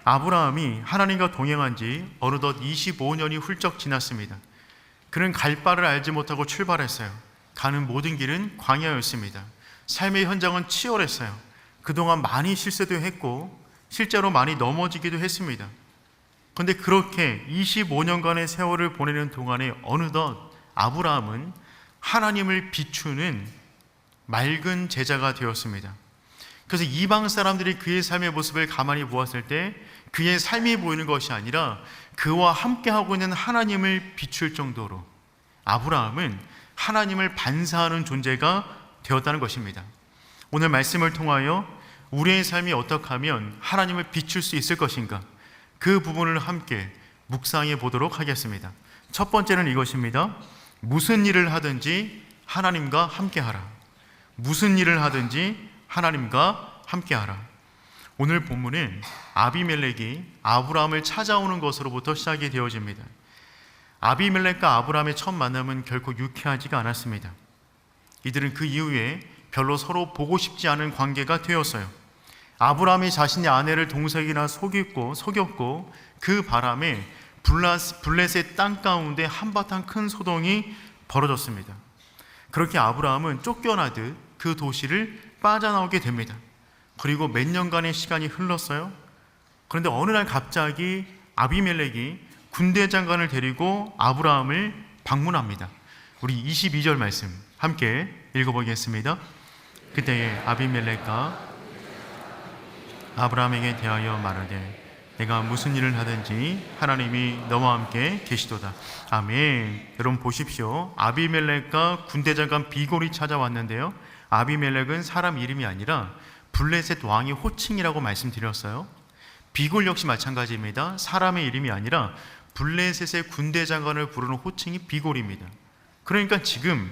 아브라함이 하나님과 동행한 지 어느덧 25년이 훌쩍 지났습니다. 그는 갈 바를 알지 못하고 출발했어요. 가는 모든 길은 광야였습니다. 삶의 현장은 치열했어요. 그동안 많이 실수도 했고 실제로 많이 넘어지기도 했습니다. 그런데 그렇게 25년간의 세월을 보내는 동안에 어느덧 아브라함은 하나님을 비추는 맑은 제자가 되었습니다. 그래서 이방 사람들이 그의 삶의 모습을 가만히 보았을 때 그의 삶이 보이는 것이 아니라 그와 함께하고 있는 하나님을 비출 정도로 아브라함은 하나님을 반사하는 존재가 되었다는 것입니다. 오늘 말씀을 통하여 우리의 삶이 어떻게 하면 하나님을 비출 수 있을 것인가, 그 부분을 함께 묵상해 보도록 하겠습니다. 첫 번째는 이것입니다. 무슨 일을 하든지 하나님과 함께하라. 무슨 일을 하든지 하나님과 함께하라. 오늘 본문은 아비멜렉이 아브라함을 찾아오는 것으로부터 시작이 되어집니다. 아비멜렉과 아브라함의 첫 만남은 결코 유쾌하지가 않았습니다. 이들은 그 이후에 별로 서로 보고 싶지 않은 관계가 되었어요. 아브라함이 자신의 아내를 동석이나 속였고 그 바람에 블레셋 땅 가운데 한바탕 큰 소동이 벌어졌습니다. 그렇게 아브라함은 쫓겨나듯 그 도시를 빠져나오게 됩니다. 그리고 몇 년간의 시간이 흘렀어요. 그런데 어느 날 갑자기 아비멜렉이 군대 장관을 데리고 아브라함을 방문합니다. 우리 22절 말씀 함께 읽어보겠습니다. 그때에 아비멜렉과 아브라함에게 대하여 말하되 내가 무슨 일을 하든지 하나님이 너와 함께 계시도다. 아멘. 여러분 보십시오. 아비멜렉과 군대 장관 비골이 찾아왔는데요, 아비멜렉은 사람 이름이 아니라 블레셋 왕의 호칭이라고 말씀드렸어요. 비골 역시 마찬가지입니다. 사람의 이름이 아니라 블레셋의 군대 장관을 부르는 호칭이 비골입니다. 그러니까 지금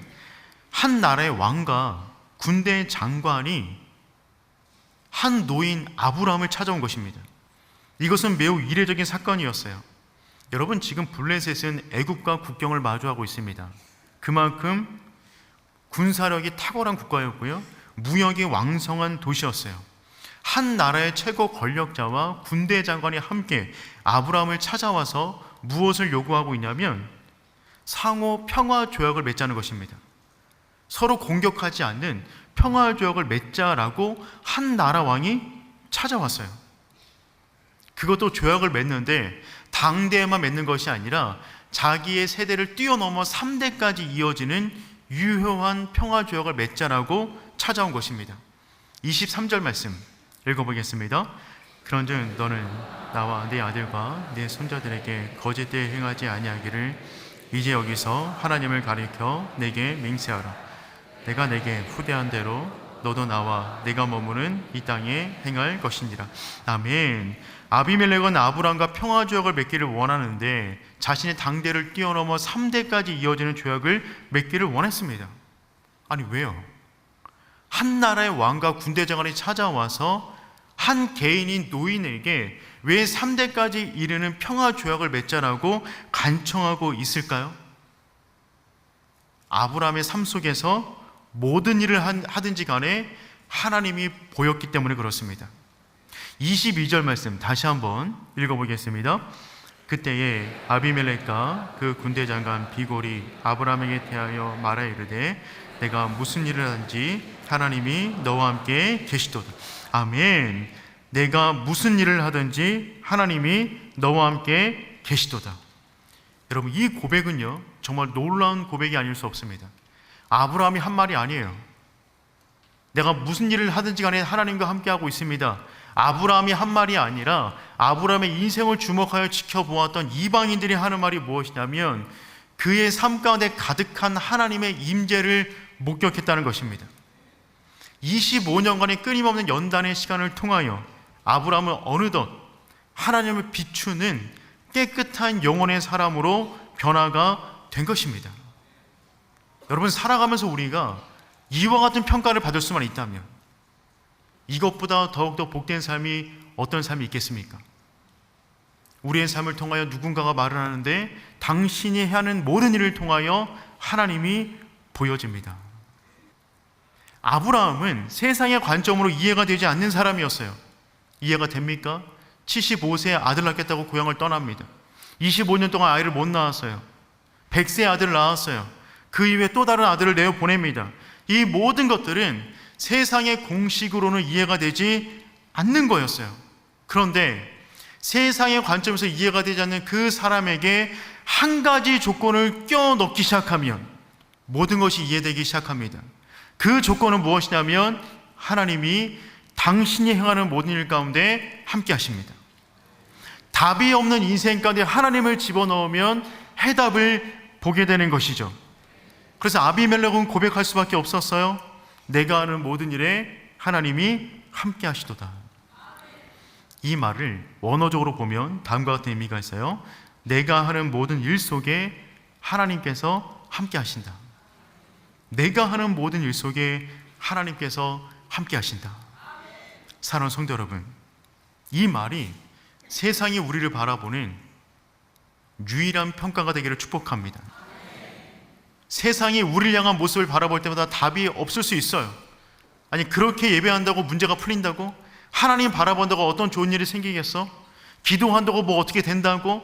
한 나라의 왕과 군대 장관이 한 노인 아브라함을 찾아온 것입니다. 이것은 매우 이례적인 사건이었어요. 여러분, 지금 블레셋은 애국과 국경을 마주하고 있습니다. 그만큼 군사력이 탁월한 국가였고요, 무역이 왕성한 도시였어요. 한 나라의 최고 권력자와 군대 장관이 함께 아브라함을 찾아와서 무엇을 요구하고 있냐면 상호 평화 조약을 맺자는 것입니다. 서로 공격하지 않는 평화 조약을 맺자라고 한 나라 왕이 찾아왔어요. 그것도 조약을 맺는데 당대에만 맺는 것이 아니라 자기의 세대를 뛰어넘어 3대까지 이어지는 유효한 평화 조약을 맺자라고 찾아온 것입니다. 23절 말씀 읽어보겠습니다. 그런즉 너는 나와 네 아들과 네 손자들에게 거짓되이 행하지 아니하기를 이제 여기서 하나님을 가리켜 내게 맹세하라. 내가 내게 후대한 대로 너도 나와 내가 머무는 이 땅에 행할 것이니라. 아멘. 아비멜렉은 아브람과 평화조약을 맺기를 원하는데 자신의 당대를 뛰어넘어 3대까지 이어지는 조약을 맺기를 원했습니다. 아니 왜요? 한 나라의 왕과 군대 장관이 찾아와서 한 개인인 노인에게 왜 3대까지 이르는 평화조약을 맺자라고 간청하고 있을까요? 아브라함의 삶 속에서 모든 일을 하든지 간에 하나님이 보였기 때문에 그렇습니다. 22절 말씀 다시 한번 읽어보겠습니다. 그때에 아비멜렉과 그 군대 장관 비골이 아브라함에게 대하여 말하 이르되 내가 무슨 일을 하든지 하나님이 너와 함께 계시도다. 아멘. 내가 무슨 일을 하든지 하나님이 너와 함께 계시도다. 여러분, 이 고백은요 정말 놀라운 고백이 아닐 수 없습니다. 아브라함이 한 말이 아니에요. 내가 무슨 일을 하든지 간에 하나님과 함께하고 있습니다. 아브라함이 한 말이 아니라 아브라함의 인생을 주목하여 지켜보았던 이방인들이 하는 말이 무엇이냐면 그의 삶 가운데 가득한 하나님의 임재를 목격했다는 것입니다. 25년간의 끊임없는 연단의 시간을 통하여 아브라함은 어느덧 하나님을 비추는 깨끗한 영혼의 사람으로 변화가 된 것입니다. 여러분, 살아가면서 우리가 이와 같은 평가를 받을 수만 있다면 이것보다 더욱더 복된 삶이 어떤 삶이 있겠습니까? 우리의 삶을 통하여 누군가가 말을 하는데 당신이 하는 모든 일을 통하여 하나님이 보여집니다. 아브라함은 세상의 관점으로 이해가 되지 않는 사람이었어요. 이해가 됩니까? 75세에 아들 낳겠다고 고향을 떠납니다. 25년 동안 아이를 못 낳았어요. 100세에 아들을 낳았어요. 그 이후에 또 다른 아들을 내어 보냅니다. 이 모든 것들은 세상의 공식으로는 이해가 되지 않는 거였어요. 그런데 세상의 관점에서 이해가 되지 않는 그 사람에게 한 가지 조건을 껴넣기 시작하면 모든 것이 이해되기 시작합니다. 그 조건은 무엇이냐면 하나님이 당신이 행하는 모든 일 가운데 함께 하십니다. 답이 없는 인생 가운데 하나님을 집어넣으면 해답을 보게 되는 것이죠. 그래서 아비멜렉은 고백할 수밖에 없었어요. 내가 하는 모든 일에 하나님이 함께 하시도다. 이 말을 원어적으로 보면 다음과 같은 의미가 있어요. 내가 하는 모든 일 속에 하나님께서 함께 하신다. 내가 하는 모든 일 속에 하나님께서 함께 하신다. 사랑하는 성도 여러분, 이 말이 세상이 우리를 바라보는 유일한 평가가 되기를 축복합니다. 세상이 우리를 향한 모습을 바라볼 때마다 답이 없을 수 있어요. 아니, 그렇게 예배한다고 문제가 풀린다고? 하나님 바라본다고 어떤 좋은 일이 생기겠어? 기도한다고 뭐 어떻게 된다고?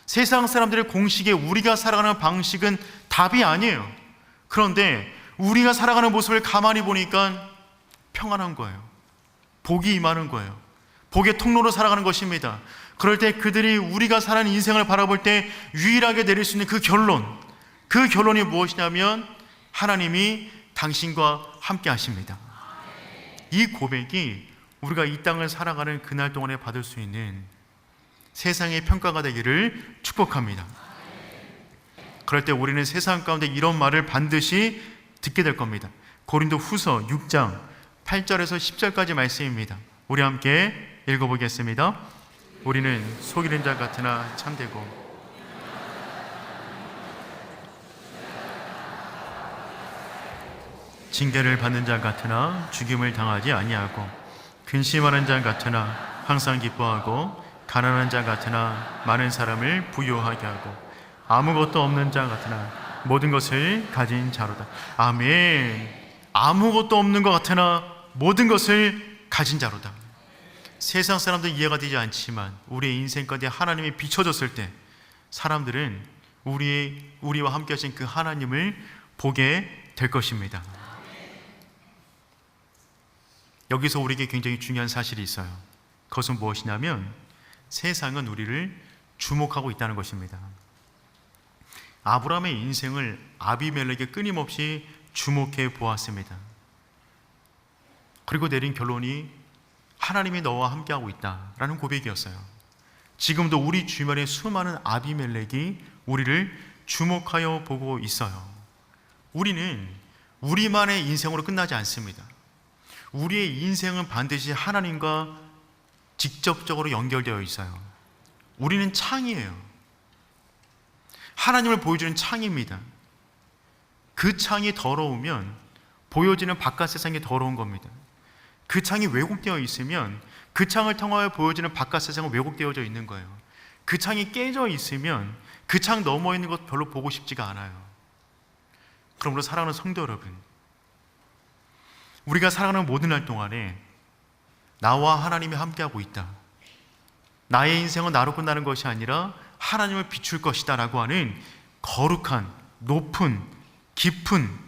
세상 사람들의 공식에 우리가 살아가는 방식은 답이 아니에요. 그런데 우리가 살아가는 모습을 가만히 보니까 평안한 거예요. 복이 임하는 거예요. 복의 통로로 살아가는 것입니다. 그럴 때 그들이 우리가 살아가는 인생을 바라볼 때 유일하게 내릴 수 있는 그 결론이 무엇이냐면 하나님이 당신과 함께 하십니다. 이 고백이 우리가 이 땅을 살아가는 그날 동안에 받을 수 있는 세상의 평가가 되기를 축복합니다. 그럴 때 우리는 세상 가운데 이런 말을 반드시 듣게 될 겁니다. 고린도 후서 6장 8절에서 10절까지 말씀입니다. 우리 함께 읽어보겠습니다. 우리는 속이는 자 같으나 참되고 징계를 받는 자 같으나 죽임을 당하지 아니하고 근심하는 자 같으나 항상 기뻐하고 가난한 자 같으나 많은 사람을 부유하게 하고 아무것도 없는 자 같으나 모든 것을 가진 자로다. 아멘. 아무것도 없는 것 같으나 모든 것을 가진 자로다. 세상 사람들 이해가 되지 않지만 우리의 인생 가운데 하나님이 비춰졌을 때 사람들은 우리와 함께 하신 그 하나님을 보게 될 것입니다. 여기서 우리에게 굉장히 중요한 사실이 있어요. 그것은 무엇이냐면 세상은 우리를 주목하고 있다는 것입니다. 아브라함의 인생을 아비멜렉이 끊임없이 주목해 보았습니다. 그리고 내린 결론이 하나님이 너와 함께하고 있다라는 고백이었어요. 지금도 우리 주변에 수많은 아비멜렉이 우리를 주목하여 보고 있어요. 우리는 우리만의 인생으로 끝나지 않습니다. 우리의 인생은 반드시 하나님과 직접적으로 연결되어 있어요. 우리는 창이에요. 하나님을 보여주는 창입니다. 그 창이 더러우면 보여지는 바깥 세상이 더러운 겁니다. 그 창이 왜곡되어 있으면 그 창을 통하여 보여지는 바깥 세상은 왜곡되어져 있는 거예요. 그 창이 깨져 있으면 그 창 너머에 있는 것 별로 보고 싶지가 않아요. 그러므로 사랑하는 성도 여러분, 우리가 살아가는 모든 날 동안에 나와 하나님이 함께하고 있다, 나의 인생은 나로 끝나는 것이 아니라 하나님을 비출 것이다 라고 하는 거룩한, 높은, 깊은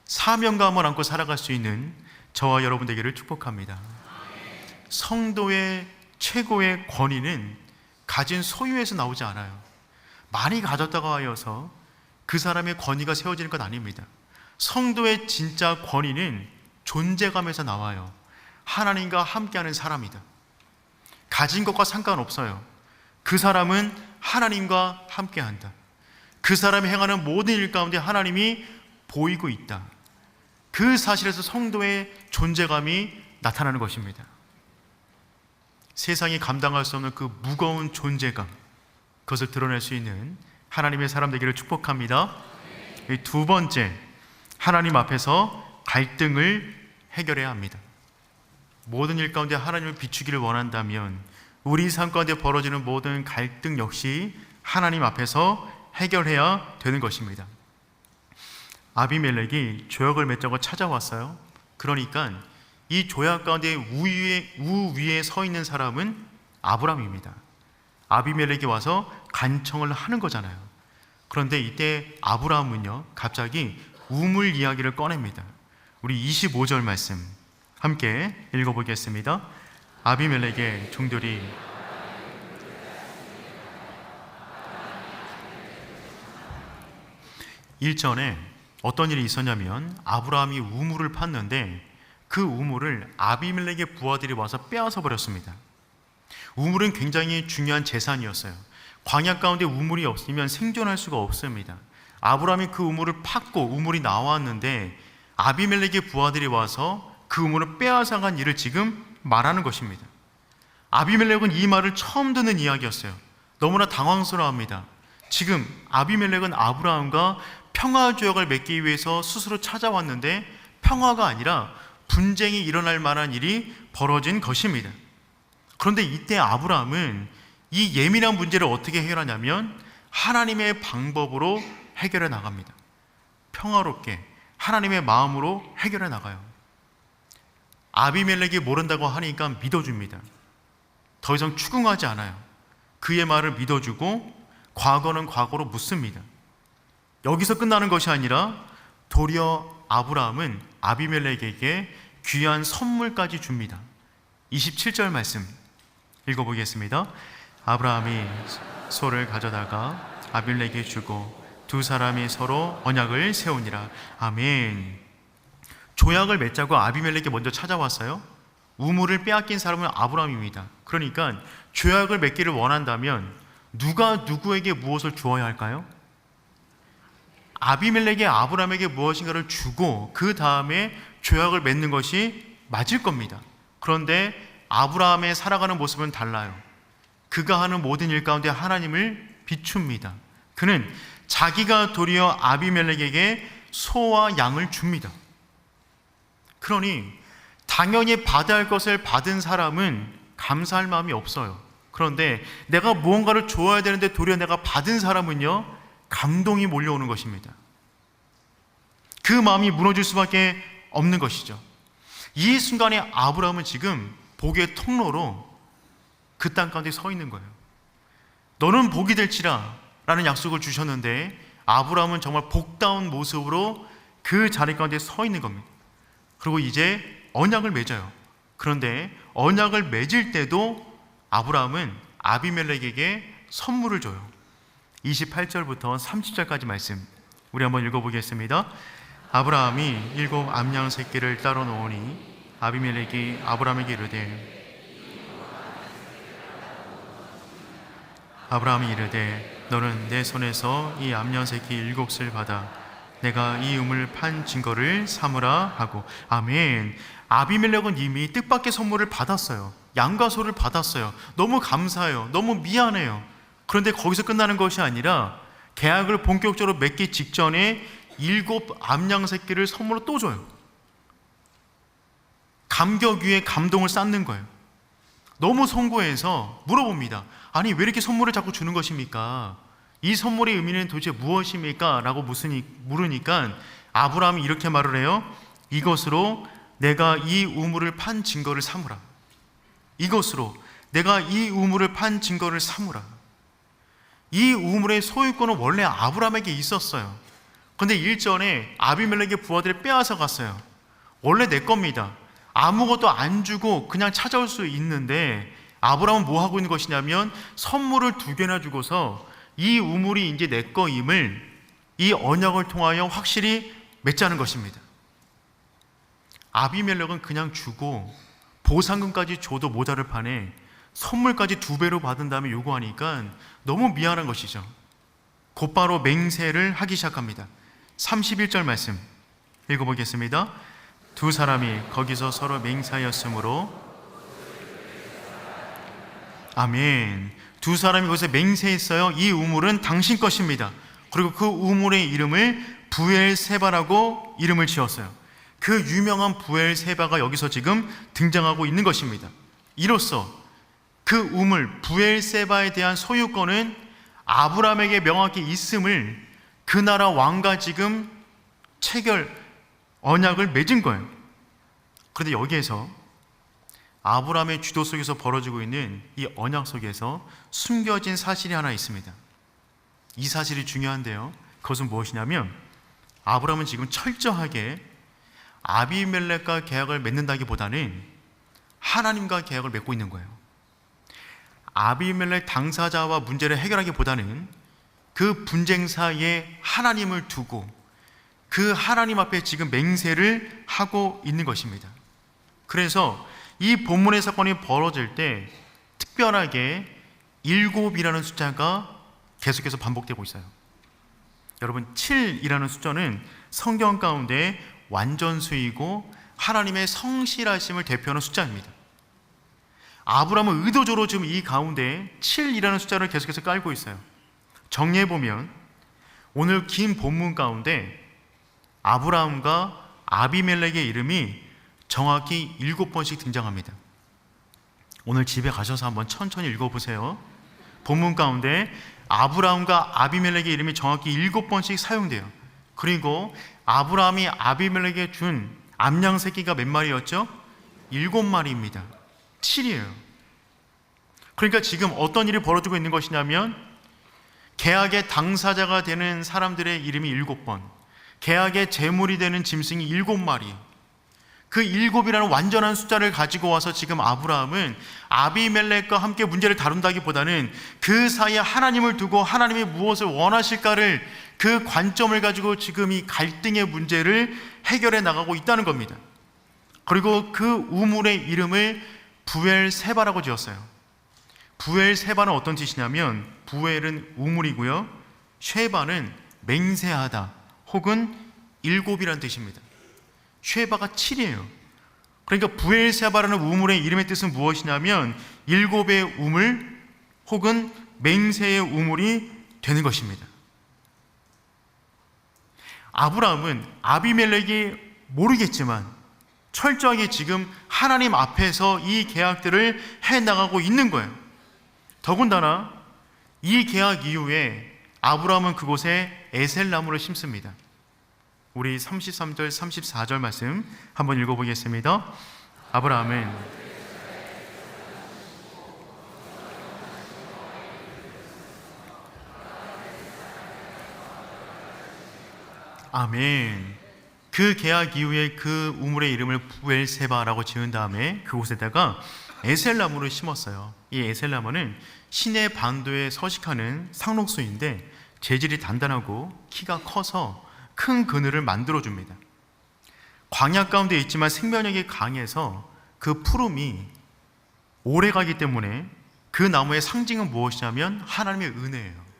사명감을 안고 살아갈 수 있는 저와 여러분 되기를 축복합니다. 성도의 최고의 권위는 가진 소유에서 나오지 않아요. 많이 가졌다고 하여서 그 사람의 권위가 세워지는 것 아닙니다. 성도의 진짜 권위는 존재감에서 나와요. 하나님과 함께하는 사람이다. 가진 것과 상관없어요. 그 사람은 하나님과 함께한다. 그 사람이 행하는 모든 일 가운데 하나님이 보이고 있다. 그 사실에서 성도의 존재감이 나타나는 것입니다. 세상이 감당할 수 없는 그 무거운 존재감, 그것을 드러낼 수 있는 하나님의 사람 되기를 축복합니다. 두 번째, 하나님 앞에서 갈등을 해결해야 합니다. 모든 일 가운데 하나님을 비추기를 원한다면 우리 삶 가운데 벌어지는 모든 갈등 역시 하나님 앞에서 해결해야 되는 것입니다. 아비멜렉이 조약을 맺자고 찾아왔어요. 그러니까 이 조약 가운데 우위에 서 있는 사람은 아브라함입니다. 아비멜렉이 와서 간청을 하는 거잖아요. 그런데 이때 아브라함은요, 갑자기 우물 이야기를 꺼냅니다. 우리 25절 말씀 함께 읽어보겠습니다. 아비멜렉의 종들이 일전에 어떤 일이 있었냐면 아브라함이 우물을 팠는데 그 우물을 아비멜렉의 부하들이 와서 빼앗아 버렸습니다. 우물은 굉장히 중요한 재산이었어요. 광야 가운데 우물이 없으면 생존할 수가 없습니다. 아브라함이 그 우물을 팠고 우물이 나왔는데 아비멜렉의 부하들이 와서 그 우물을 빼앗아간 일을 지금 말하는 것입니다. 아비멜렉은 이 말을 처음 듣는 이야기였어요. 너무나 당황스러워합니다. 지금 아비멜렉은 아브라함과 평화 조약을 맺기 위해서 스스로 찾아왔는데 평화가 아니라 분쟁이 일어날 만한 일이 벌어진 것입니다. 그런데 이때 아브라함은 이 예민한 문제를 어떻게 해결하냐면 하나님의 방법으로 해결해 나갑니다. 평화롭게 하나님의 마음으로 해결해 나가요. 아비멜렉이 모른다고 하니까 믿어줍니다. 더 이상 추궁하지 않아요. 그의 말을 믿어주고 과거는 과거로 묻습니다. 여기서 끝나는 것이 아니라 도리어 아브라함은 아비멜렉에게 귀한 선물까지 줍니다. 27절 말씀 읽어보겠습니다. 아브라함이 소를 가져다가 아비멜렉에게 주고 두 사람이 서로 언약을 세우니라. 아멘. 조약을 맺자고 아비멜렉이 먼저 찾아왔어요. 우물을 빼앗긴 사람은 아브라함입니다. 그러니까 조약을 맺기를 원한다면 누가 누구에게 무엇을 주어야 할까요? 아비멜렉이 아브라함에게 무엇인가를 주고 그 다음에 조약을 맺는 것이 맞을 겁니다. 그런데 아브라함의 살아가는 모습은 달라요. 그가 하는 모든 일 가운데 하나님을 비춥니다. 그는 자기가 도리어 아비멜렉에게 소와 양을 줍니다. 그러니 당연히 받아야 할 것을 받은 사람은 감사할 마음이 없어요. 그런데 내가 무언가를 줘야 되는데 도리어 내가 받은 사람은요, 감동이 몰려오는 것입니다. 그 마음이 무너질 수밖에 없는 것이죠. 이 순간에 아브라함은 지금 복의 통로로 그 땅 가운데 서 있는 거예요. 너는 복이 될지라 라는 약속을 주셨는데 아브라함은 정말 복다운 모습으로 그 자리 가운데 서 있는 겁니다. 그리고 이제 언약을 맺어요. 그런데 언약을 맺을 때도 아브라함은 아비멜렉에게 선물을 줘요. 28절부터 30절까지 말씀 우리 한번 읽어보겠습니다. 아브라함이 7 암양 새끼를 따로 놓으니 아비멜렉이 아브라함에게 이르되 너는 내 손에서 이 암양 새끼 7을 받아 내가 이 우물 판 증거를 삼으라 하고. 아멘. 아비멜렉은 이미 뜻밖의 선물을 받았어요. 양과 소를 받았어요. 너무 감사해요. 너무 미안해요. 그런데 거기서 끝나는 것이 아니라 계약을 본격적으로 맺기 직전에 7 암양 새끼를 선물로 또 줘요. 감격 위에 감동을 쌓는 거예요. 너무 송구해서 물어봅니다. 아니 왜 이렇게 선물을 자꾸 주는 것입니까? 이 선물의 의미는 도대체 무엇입니까? 라고 물으니까 아브라함이 이렇게 말을 해요. 이것으로 내가 이 우물을 판 증거를 삼으라. 이것으로 내가 이 우물을 판 증거를 삼으라. 이 우물의 소유권은 원래 아브라함에게 있었어요. 그런데 일전에 아비멜렉의 부하들이 빼앗아 갔어요. 원래 내 겁니다. 아무것도 안 주고 그냥 찾아올 수 있는데 아브라함은 뭐 하고 있는 것이냐면 선물을 2개나 주고서 이 우물이 이제 내 거임을 이 언약을 통하여 확실히 맺자는 것입니다. 아비멜렉은 그냥 주고 보상금까지 줘도 모자를 판에 선물까지 2배로 받은 다음에 요구하니까 너무 미안한 것이죠. 곧바로 맹세를 하기 시작합니다. 31절 말씀 읽어보겠습니다. 두 사람이 거기서 서로 맹세하였으므로 아멘. 두 사람이 거기서 맹세했어요. 이 우물은 당신 것입니다. 그리고 그 우물의 이름을 부엘세바라고 이름을 지었어요. 그 유명한 부엘세바가 여기서 지금 등장하고 있는 것입니다. 이로써 그 우물 부엘세바에 대한 소유권은 아브라함에게 명확히 있음을 그 나라 왕과 지금 체결 언약을 맺은 거예요. 그런데 여기에서 아브라함의 주도 속에서 벌어지고 있는 이 언약 속에서 숨겨진 사실이 하나 있습니다. 이 사실이 중요한데요, 그것은 무엇이냐면 아브라함은 지금 철저하게 아비멜렉과 계약을 맺는다기보다는 하나님과 계약을 맺고 있는 거예요. 아비멜렉 당사자와 문제를 해결하기보다는 그 분쟁사에 하나님을 두고 그 하나님 앞에 지금 맹세를 하고 있는 것입니다. 그래서 이 본문의 사건이 벌어질 때 특별하게 7이라는 숫자가 계속해서 반복되고 있어요. 여러분, 7이라는 숫자는 성경 가운데 완전수이고 하나님의 성실하심을 대표하는 숫자입니다. 아브라함은 의도적으로 지금 이 가운데 7이라는 숫자를 계속해서 깔고 있어요. 정리해보면 오늘 긴 본문 가운데 아브라함과 아비멜렉의 이름이 정확히 7번씩 등장합니다. 오늘 집에 가셔서 한번 천천히 읽어보세요. 본문 가운데 아브라함과 아비멜렉의 이름이 정확히 7번씩 사용돼요. 그리고 아브라함이 아비멜렉에게 준 암양 새끼가 몇 마리였죠? 7마리입니다. 7이에요. 그러니까 지금 어떤 일이 벌어지고 있는 것이냐면 계약의 당사자가 되는 사람들의 이름이 7번, 계약의 제물이 되는 짐승이 7마리, 그 7이라는 완전한 숫자를 가지고 와서 지금 아브라함은 아비멜렉과 함께 문제를 다룬다기보다는 그 사이에 하나님을 두고 하나님이 무엇을 원하실까를, 그 관점을 가지고 지금 이 갈등의 문제를 해결해 나가고 있다는 겁니다. 그리고 그 우물의 이름을 부엘세바라고 지었어요. 부엘세바는 어떤 뜻이냐면 부엘은 우물이고요, 쉐바는 맹세하다 혹은 7이라는 뜻입니다. 쉐바가 7이에요. 그러니까 부엘세바라는 우물의 이름의 뜻은 무엇이냐면 7의 우물 혹은 맹세의 우물이 되는 것입니다. 아브라함은 아비멜렉이 모르겠지만 철저하게 지금 하나님 앞에서 이 계약들을 해나가고 있는 거예요. 더군다나 이 계약 이후에 아브라함은 그곳에 에셀나무를 심습니다. 우리 33절 34절 말씀 한번 읽어보겠습니다. 아브라함은 아멘. 그 계약 이후에 그 우물의 이름을 부엘세바라고 지은 다음에 그곳에다가 에셀나무를 심었어요. 이 에셀나무는 시내 반도에 서식하는 상록수인데 재질이 단단하고 키가 커서 큰 그늘을 만들어줍니다. 광야 가운데 있지만 생명력이 강해서 그 푸름이 오래가기 때문에 그 나무의 상징은 무엇이냐면 하나님의 은혜예요.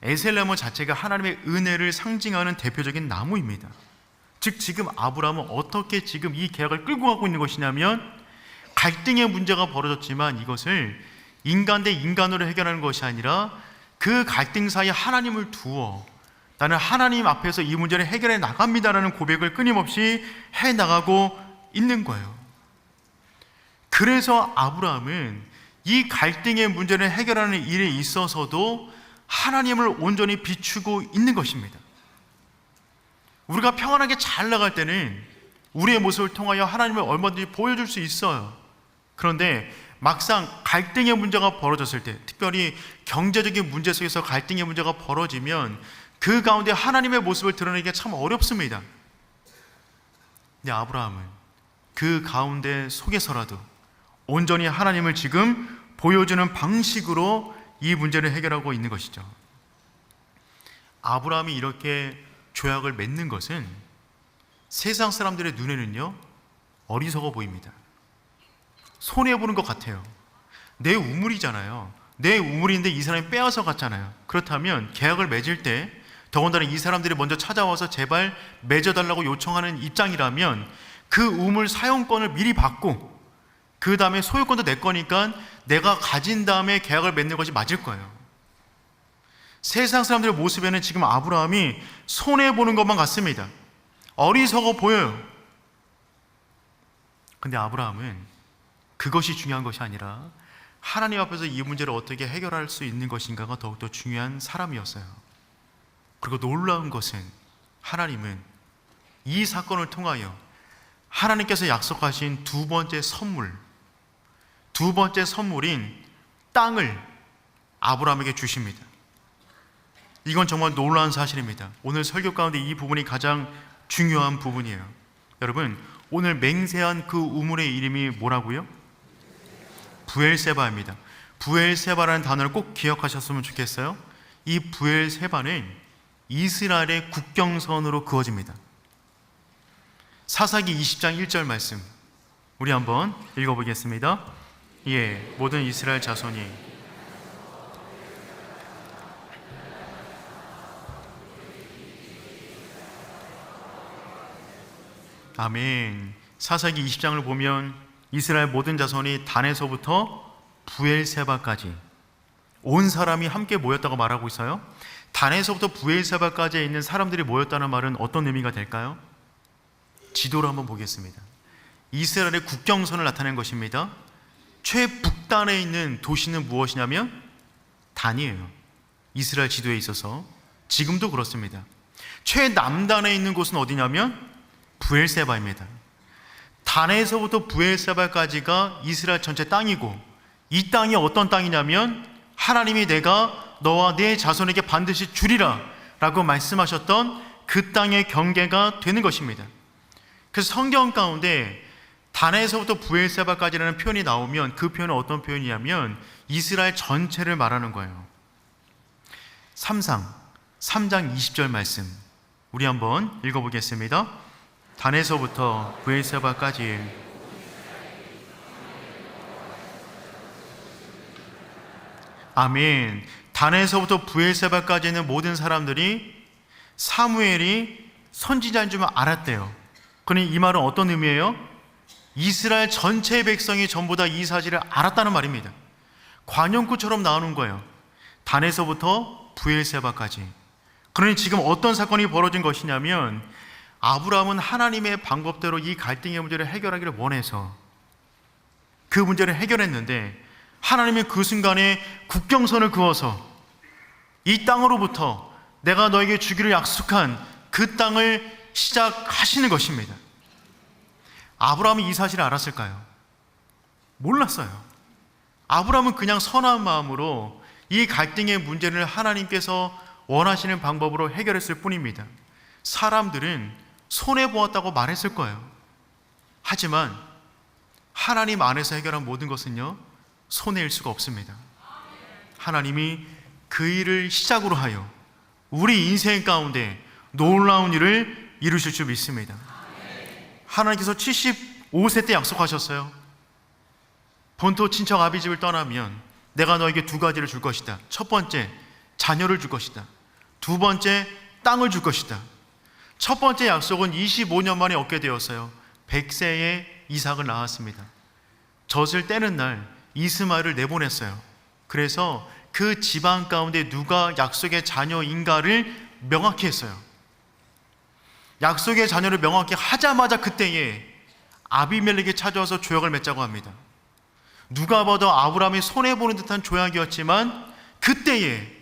에셀나무 자체가 하나님의 은혜를 상징하는 대표적인 나무입니다. 즉 지금 아브라함은 어떻게 지금 이 계약을 끌고 가고 있는 것이냐면 갈등의 문제가 벌어졌지만 이것을 인간 대 인간으로 해결하는 것이 아니라 그 갈등 사이에 하나님을 두어 나는 하나님 앞에서 이 문제를 해결해 나갑니다라는 고백을 끊임없이 해 나가고 있는 거예요. 그래서 아브라함은 이 갈등의 문제를 해결하는 일에 있어서도 하나님을 온전히 비추고 있는 것입니다. 우리가 평안하게 잘 나갈 때는 우리의 모습을 통하여 하나님을 얼마든지 보여줄 수 있어요. 그런데 막상 갈등의 문제가 벌어졌을 때, 특별히 경제적인 문제 속에서 갈등의 문제가 벌어지면 그 가운데 하나님의 모습을 드러내기가 참 어렵습니다. 근데 아브라함은 그 가운데 속에서라도 온전히 하나님을 지금 보여주는 방식으로 이 문제를 해결하고 있는 것이죠. 아브라함이 이렇게 조약을 맺는 것은 세상 사람들의 눈에는요 어리석어 보입니다. 손해보는 것 같아요. 내 우물이잖아요. 내 우물인데 이 사람이 빼앗아 갔잖아요. 그렇다면 계약을 맺을 때 더군다나 이 사람들이 먼저 찾아와서 제발 맺어달라고 요청하는 입장이라면 그 우물 사용권을 미리 받고 그 다음에 소유권도 내 거니까 내가 가진 다음에 계약을 맺는 것이 맞을 거예요. 세상 사람들의 모습에는 지금 아브라함이 손해보는 것만 같습니다. 어리석어 보여요. 근데 아브라함은 그것이 중요한 것이 아니라 하나님 앞에서 이 문제를 어떻게 해결할 수 있는 것인가가 더욱더 중요한 사람이었어요. 그리고 놀라운 것은 하나님은 이 사건을 통하여 하나님께서 약속하신 두 번째 선물인 땅을 아브라함에게 주십니다. 이건 정말 놀라운 사실입니다. 오늘 설교 가운데 이 부분이 가장 중요한 부분이에요. 여러분, 오늘 맹세한 그 우물의 이름이 뭐라고요? 부엘세바입니다. 부엘세바라는 단어를 꼭 기억하셨으면 좋겠어요. 이 부엘세바는 이스라엘의 국경선으로 그어집니다. 사사기 20장 1절 말씀 우리 한번 읽어보겠습니다. 예, 모든 이스라엘 자손이 아멘. 사사기 20장을 보면 이스라엘 모든 자손이 단에서부터 부엘세바까지 온 사람이 함께 모였다고 말하고 있어요. 단에서부터 부엘세바까지 있는 사람들이 모였다는 말은 어떤 의미가 될까요? 지도를 한번 보겠습니다. 이스라엘의 국경선을 나타낸 것입니다. 최북단에 있는 도시는 무엇이냐면 단이에요. 이스라엘 지도에 있어서 지금도 그렇습니다. 최남단에 있는 곳은 어디냐면 부엘세바입니다. 단에서부터 부엘세바까지가 이스라엘 전체 땅이고, 이 땅이 어떤 땅이냐면 하나님이 내가 너와 네 자손에게 반드시 주리라 라고 말씀하셨던 그 땅의 경계가 되는 것입니다. 그래서 성경 가운데 단에서부터 부엘세바까지라는 표현이 나오면 그 표현은 어떤 표현이냐면 이스라엘 전체를 말하는 거예요. 3장 20절 말씀 우리 한번 읽어보겠습니다. 단에서부터 부엘세바까지 아멘. 단에서부터 부엘세바까지는 모든 사람들이 사무엘이 선지자인 줄 알았대요. 그러니 이 말은 어떤 의미예요? 이스라엘 전체 백성이 전부 다 이 사실을 알았다는 말입니다. 관용구처럼 나오는 거예요. 단에서부터 부엘세바까지. 그러니 지금 어떤 사건이 벌어진 것이냐면 아브라함은 하나님의 방법대로 이 갈등의 문제를 해결하기를 원해서 그 문제를 해결했는데 하나님이 그 순간에 국경선을 그어서 이 땅으로부터 내가 너에게 주기를 약속한 그 땅을 시작하시는 것입니다. 아브라함이 이 사실을 알았을까요? 몰랐어요. 아브라함은 그냥 선한 마음으로 이 갈등의 문제를 하나님께서 원하시는 방법으로 해결했을 뿐입니다. 사람들은 손해보았다고 말했을 거예요. 하지만 하나님 안에서 해결한 모든 것은요, 손해일 수가 없습니다. 하나님이 그 일을 시작으로 하여 우리 인생 가운데 놀라운 일을 이루실 줄 믿습니다. 하나님께서 75세 때 약속하셨어요. 본토 친척 아비 집을 떠나면 내가 너에게 두 가지를 줄 것이다. 첫 번째, 자녀를 줄 것이다. 두 번째, 땅을 줄 것이다. 첫 번째 약속은 25년 만에 얻게 되었어요. 100세에 이삭을 낳았습니다. 젖을 떼는 날 이스마엘을 내보냈어요. 그래서 그 집안 가운데 누가 약속의 자녀인가를 명확히 했어요. 약속의 자녀를 명확히 하자마자 그때에 아비멜렉이 찾아와서 조약을 맺자고 합니다. 누가 봐도 아브라함이 손해보는 듯한 조약이었지만 그때에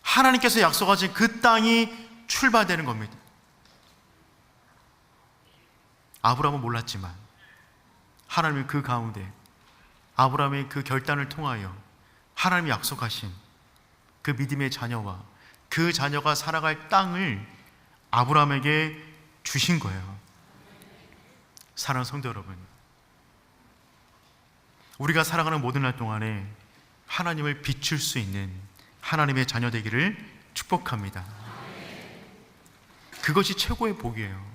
하나님께서 약속하신 그 땅이 출발되는 겁니다. 아브라함은 몰랐지만 하나님은 그 가운데 아브라함의 그 결단을 통하여 하나님이 약속하신 그 믿음의 자녀와 그 자녀가 살아갈 땅을 아브라함에게 주신 거예요. 사랑하는 성도 여러분, 우리가 살아가는 모든 날 동안에 하나님을 비출 수 있는 하나님의 자녀 되기를 축복합니다. 그것이 최고의 복이에요.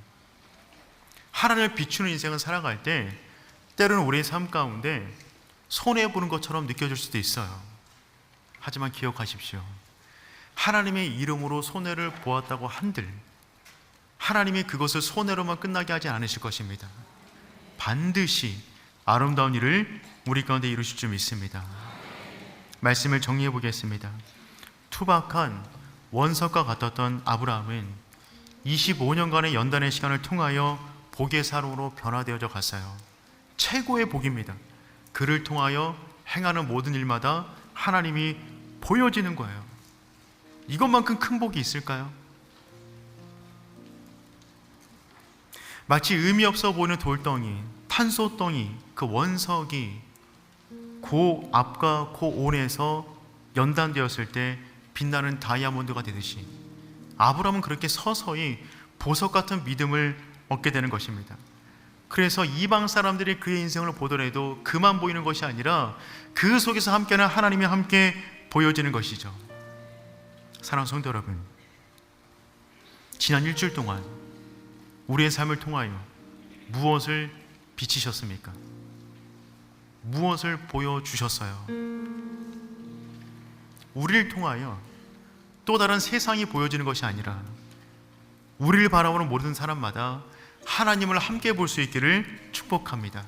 하나님을 비추는 인생을 살아갈 때 때로는 우리의 삶 가운데 손해보는 것처럼 느껴질 수도 있어요. 하지만 기억하십시오. 하나님의 이름으로 손해를 보았다고 한들 하나님이 그것을 손해로만 끝나게 하지 않으실 것입니다. 반드시 아름다운 일을 우리 가운데 이루실 줄 믿습니다. 말씀을 정리해 보겠습니다. 투박한 원석과 같았던 아브라함은 25년간의 연단의 시간을 통하여 복의 사람으로 변화되어져 갔어요. 최고의 복입니다. 그를 통하여 행하는 모든 일마다 하나님이 보여지는 거예요. 이것만큼 큰 복이 있을까요? 마치 의미 없어 보이는 돌덩이, 탄소덩이, 그 원석이 고 앞과 고 온에서 연단되었을 때 빛나는 다이아몬드가 되듯이 아브라함은 그렇게 서서히 보석 같은 믿음을 얻게 되는 것입니다. 그래서 이방 사람들이 그의 인생을 보더라도 그만 보이는 것이 아니라 그 속에서 함께하는 하나님이 함께 보여지는 것이죠. 사랑하는 성도 여러분, 지난 일주일 동안 우리의 삶을 통하여 무엇을 비치셨습니까? 무엇을 보여주셨어요? 우리를 통하여 또 다른 세상이 보여지는 것이 아니라 우리를 바라보는 모든 사람마다 하나님을 함께 볼 수 있기를 축복합니다.